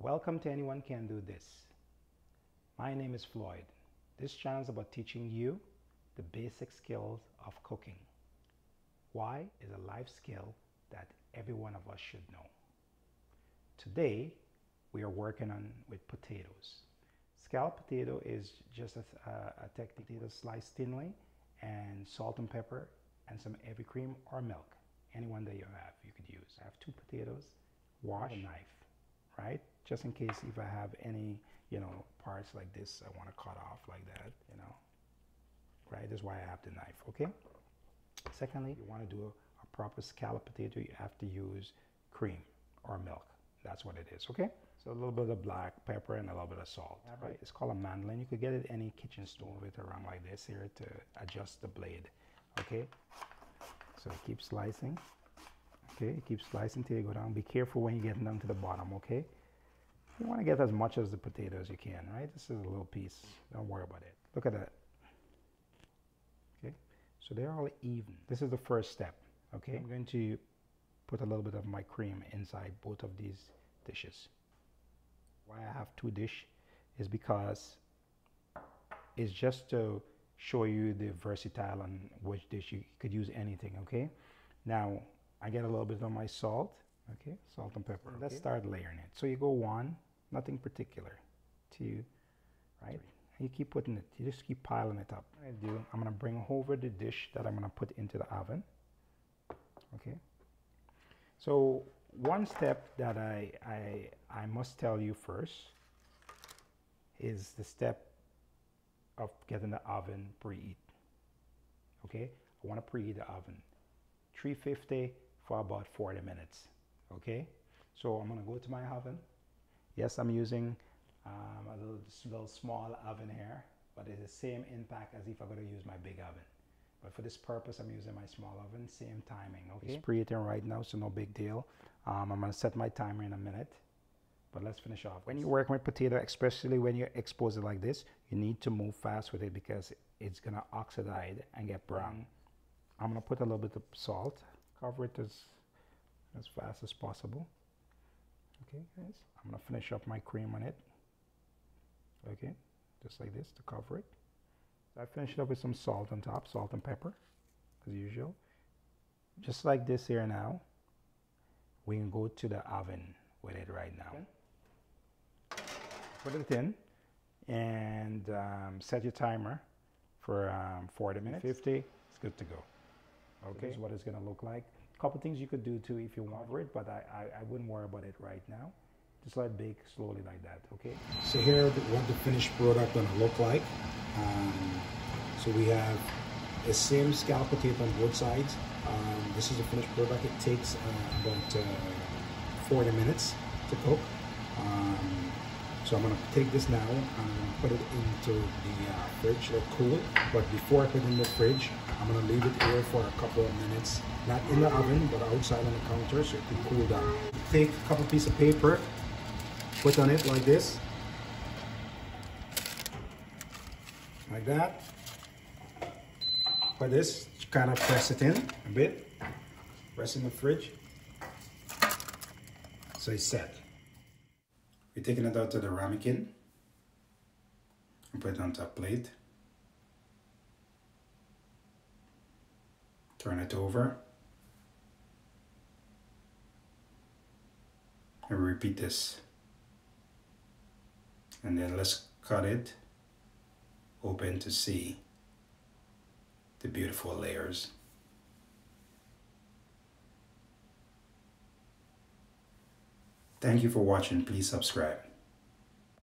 Welcome to Anyone Can Do This. My name is Floyd. This channel is about teaching you the basic skills of cooking. Why is a life skill that every one of us should know. Today, we are working with potatoes. Scalloped potato is just a technique. Potatoes sliced thinly and salt and pepper and some heavy cream or milk. Anyone that you could use. I have two potatoes, wash, a knife, right? Just in case if I have any, parts like this I want to cut off like that, right? That's why I have the knife, okay? Secondly, you want to do a proper scalloped potato, you have to use cream or milk. That's what it is, okay? So a little bit of black pepper and a little bit of salt, right? It's called a mandolin. You could get it at any kitchen store with it around like this here to adjust the blade, okay? So keep slicing, okay? Keep slicing till you go down. Be careful when you get down to the bottom, okay? You want to get as much as the potato as you can, right? This is a little piece. Don't worry about it. Look at that. Okay, so they're all even. This is the first step, okay? I'm going to put a little bit of my cream inside both of these dishes. Why I have two dishes is because it's just to show you the versatile on which dish you could use anything, okay? Now, I get a little bit of my salt, okay? Salt and pepper. Okay. Let's start layering it. So you go one, nothing particular, two, right? And you keep putting it, you just keep piling it up. What I do, I'm gonna bring over the dish that I'm gonna put into the oven, okay? So one step that I must tell you first is the step of getting the oven preheat, okay? I wanna preheat the oven, 350 for about 40 minutes, okay? So I'm gonna go to my oven. Yes, I'm using a little small oven here, but it's the same impact as if I'm going to use my big oven. But for this purpose, I'm using my small oven, same timing, okay? It's preheating right now, so no big deal. I'm going to set my timer in a minute, but let's finish off. When you're working with potato, especially when you expose it like this, you need to move fast with it because it's going to oxidize and get brown. I'm going to put a little bit of salt, cover it as fast as possible. Okay, guys, I'm gonna finish up my cream on it. Okay, just like this to cover it. I finished up with some salt on top, salt and pepper, as usual. Just like this here now, we can go to the oven with it right now. Okay. Put it in and set your timer for 40 minutes. 50, it's good to go. Okay, so this is what it's gonna look like. Couple things you could do too if you want it, but I wouldn't worry about it right now. Just let it bake slowly like that, okay? So here what the finished product gonna look like. So we have the same scalloped potato on both sides. This is the finished product. It takes about 40 minutes to cook. So I'm gonna take this now and put it into the fridge to cool it. But before I put it in the fridge, I'm gonna leave it here for a couple of minutes. Not in the oven, but outside on the counter so it can cool down. Take a couple pieces of paper, put on it like this. Like that. Like this, kind of press it in a bit. Press in the fridge. So it's set. We're taking it out to the ramekin and put it onto a plate. Turn it over. And repeat this. And then let's cut it open to see the beautiful layers. Thank you for watching. Please subscribe.